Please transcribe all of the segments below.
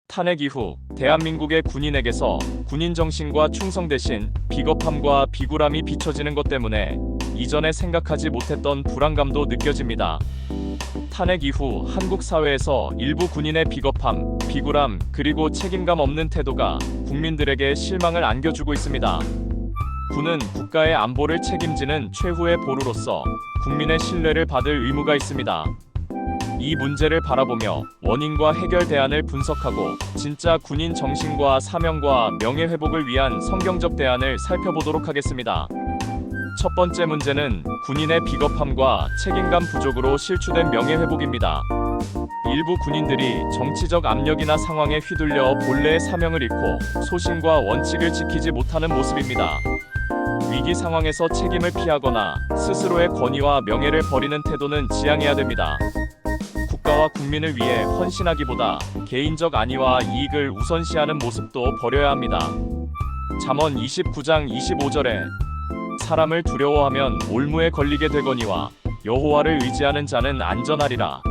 탄핵 이후 대한민국의 군인에게서 군인 정신과 충성 대신 비겁함과 비굴함이 비춰지는 것 때문에 이전에 생각하지 못했던 불안감도 느껴집니다. 탄핵 이후 한국 사회에서 일부 군인의 비겁함, 비굴함, 그리고 책임감 없는 태도가 국민들에게 실망을 안겨주고 있습니다. 군은 국가의 안보를 책임지는 최후의 보루로서 국민의 신뢰를 받을 의무가 있습니다. 이 문제를 바라보며 원인과 해결 대안을 분석하고 진짜 군인 정신과 사명과 명예 회복을 위한 성경적 대안을 살펴보도록 하겠습니다. 첫 번째 문제는 군인의 비겁함과 책임감 부족으로 실추된 명예 회복입니다. 일부 군인들이 정치적 압력이나 상황에 휘둘려 본래의 사명을 잃고 소신과 원칙을 지키지 못하는 모습입니다. 위기 상황에서 책임을 피하거나 스스로의 권위와 명예를 버리는 태도는 지양해야 됩니다. 국가와 국민을 위해 헌신하기보다 개인적 안위와 이익을 우선시하는 모습도 버려야 합니다. 잠언 29장 25절에 사람을 두려워하면 올무에 걸리게 되거니와 여호와를 의지하는 자는 안전하리라.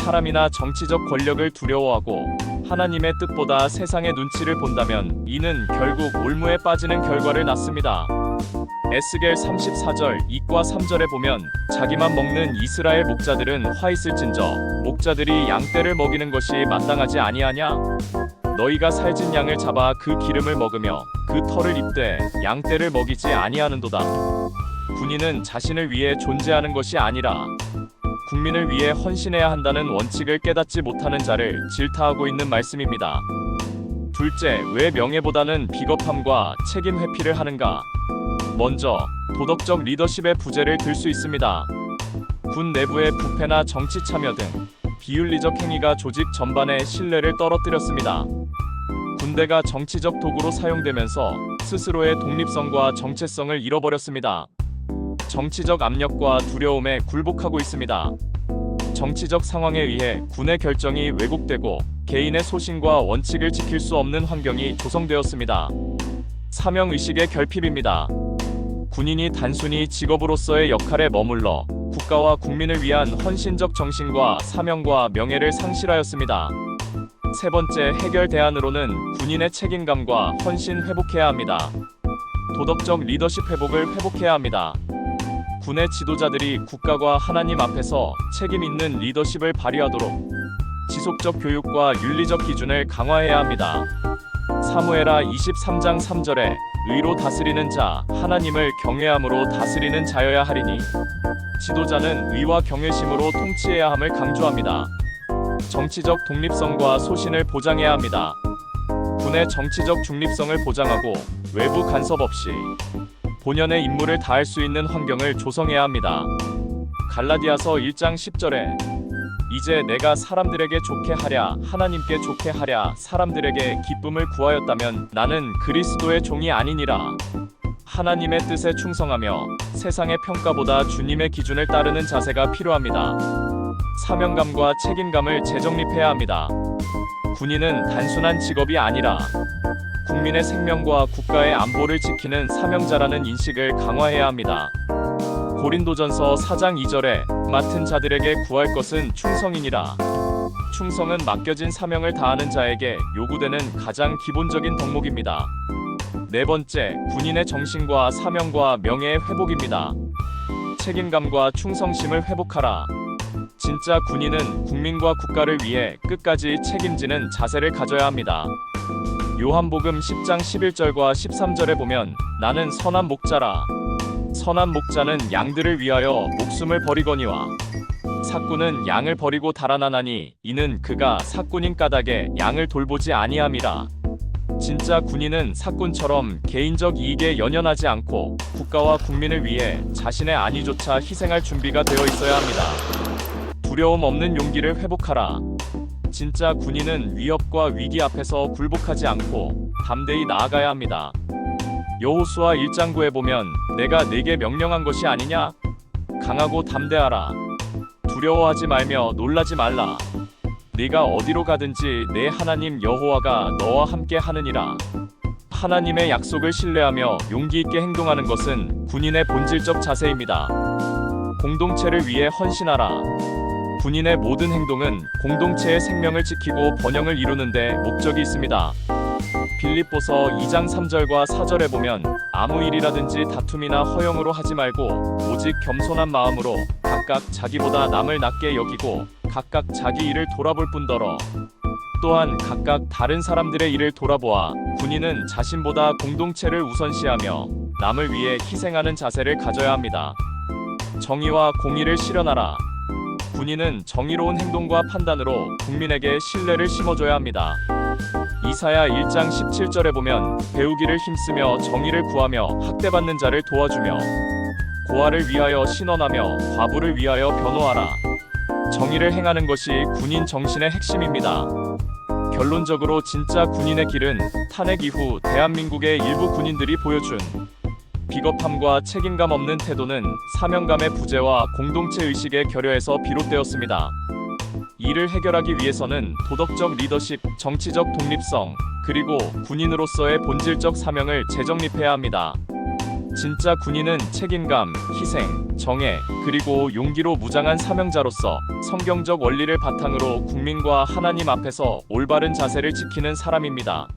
사람이나 정치적 권력을 두려워하고 하나님의 뜻보다 세상의 눈치를 본다면 이는 결국 올무에 빠지는 결과를 낳습니다. 에스겔 34절 2과 3절에 보면 자기만 먹는 이스라엘 목자들은 화 있을진저 목자들이 양떼를 먹이는 것이 마땅하지 아니하냐? 너희가 살진 양을 잡아 그 기름을 먹으며 그 털을 입되 양떼를 먹이지 아니하는도다. 군인은 자신을 위해 존재하는 것이 아니라 국민을 위해 헌신해야 한다는 원칙을 깨닫지 못하는 자를 질타하고 있는 말씀입니다. 둘째, 왜 명예보다는 비겁함과 책임 회피를 하는가? 먼저, 도덕적 리더십의 부재를 들 수 있습니다. 군 내부의 부패나 정치 참여 등 비윤리적 행위가 조직 전반의 신뢰를 떨어뜨렸습니다. 군대가 정치적 도구로 사용되면서 스스로의 독립성과 정체성을 잃어버렸습니다. 정치적 압력과 두려움에 굴복하고 있습니다. 정치적 상황에 의해 군의 결정이 왜곡되고 개인의 소신과 원칙을 지킬 수 없는 환경이 조성되었습니다. 사명의식의 결핍입니다. 군인이 단순히 직업으로서의 역할에 머물러 국가와 국민을 위한 헌신적 정신과 사명과 명예를 상실하였습니다. 세 번째, 해결 대안으로는 군인의 책임감과 헌신 회복해야 합니다. 도덕적 리더십 회복을 회복해야 합니다. 군의 지도자들이 국가와 하나님 앞에서 책임 있는 리더십을 발휘하도록 지속적 교육과 윤리적 기준을 강화해야 합니다. 사무엘하 23장 3절에 의로 다스리는 자, 하나님을 경외함으로 다스리는 자여야 하리니 지도자는 의와 경외심으로 통치해야 함을 강조합니다. 정치적 독립성과 소신을 보장해야 합니다. 군의 정치적 중립성을 보장하고 외부 간섭 없이 본연의 임무를 다할 수 있는 환경을 조성해야 합니다. 갈라디아서 1장 10절에 이제 내가 사람들에게 좋게 하랴 하나님께 좋게 하랴 사람들에게 기쁨을 구하였다면 나는 그리스도의 종이 아니니라. 하나님의 뜻에 충성하며 세상의 평가보다 주님의 기준을 따르는 자세가 필요합니다. 사명감과 책임감을 재정립해야 합니다. 군인은 단순한 직업이 아니라 국민의 생명과 국가의 안보를 지키는 사명자라는 인식을 강화해야 합니다. 고린도전서 4장 2절에 맡은 자들에게 구할 것은 충성이니라. 충성은 맡겨진 사명을 다하는 자에게 요구되는 가장 기본적인 덕목입니다. 네 번째, 군인의 정신과 사명과 명예의 회복입니다. 책임감과 충성심을 회복하라. 진짜 군인은 국민과 국가를 위해 끝까지 책임지는 자세를 가져야 합니다. 요한복음 10장 11절과 13절에 보면 나는 선한 목자라. 선한 목자는 양들을 위하여 목숨을 버리거니와 삭군은 양을 버리고 달아나나니 이는 그가 삭군인 까닭에 양을 돌보지 아니함이라. 진짜 군인은 삭군처럼 개인적 이익에 연연하지 않고 국가와 국민을 위해 자신의 안위조차 희생할 준비가 되어 있어야 합니다. 두려움 없는 용기를 회복하라. 진짜 군인은 위협과 위기 앞에서 굴복하지 않고 담대히 나아가야 합니다. 여호수아 1장 9에 보면 내가 네게 명령한 것이 아니냐? 강하고 담대하라. 두려워하지 말며 놀라지 말라. 네가 어디로 가든지 내 하나님 여호와가 너와 함께 하느니라. 하나님의 약속을 신뢰하며 용기 있게 행동하는 것은 군인의 본질적 자세입니다. 공동체를 위해 헌신하라. 군인의 모든 행동은 공동체의 생명을 지키고 번영을 이루는 데 목적이 있습니다. 빌립보서 2장 3절과 4절에 보면 아무 일이라든지 다툼이나 허용으로 하지 말고 오직 겸손한 마음으로 각각 자기보다 남을 낮게 여기고 각각 자기 일을 돌아볼 뿐더러 또한 각각 다른 사람들의 일을 돌아보아 군인은 자신보다 공동체를 우선시하며 남을 위해 희생하는 자세를 가져야 합니다. 정의와 공의를 실현하라. 군인은 정의로운 행동과 판단으로 국민에게 신뢰를 심어줘야 합니다. 이사야 1장 17절에 보면 배우기를 힘쓰며 정의를 구하며 학대받는 자를 도와주며 고아를 위하여 신원하며 과부를 위하여 변호하라. 정의를 행하는 것이 군인 정신의 핵심입니다. 결론적으로 진짜 군인의 길은 탄핵 이후 대한민국의 일부 군인들이 보여준 비겁함과 책임감 없는 태도는 사명감의 부재와 공동체 의식의 결여에서 비롯되었습니다. 이를 해결하기 위해서는 도덕적 리더십, 정치적 독립성, 그리고 군인으로서의 본질적 사명을 재정립해야 합니다. 진짜 군인은 책임감, 희생, 정의, 그리고 용기로 무장한 사명자로서 성경적 원리를 바탕으로 국민과 하나님 앞에서 올바른 자세를 지키는 사람입니다.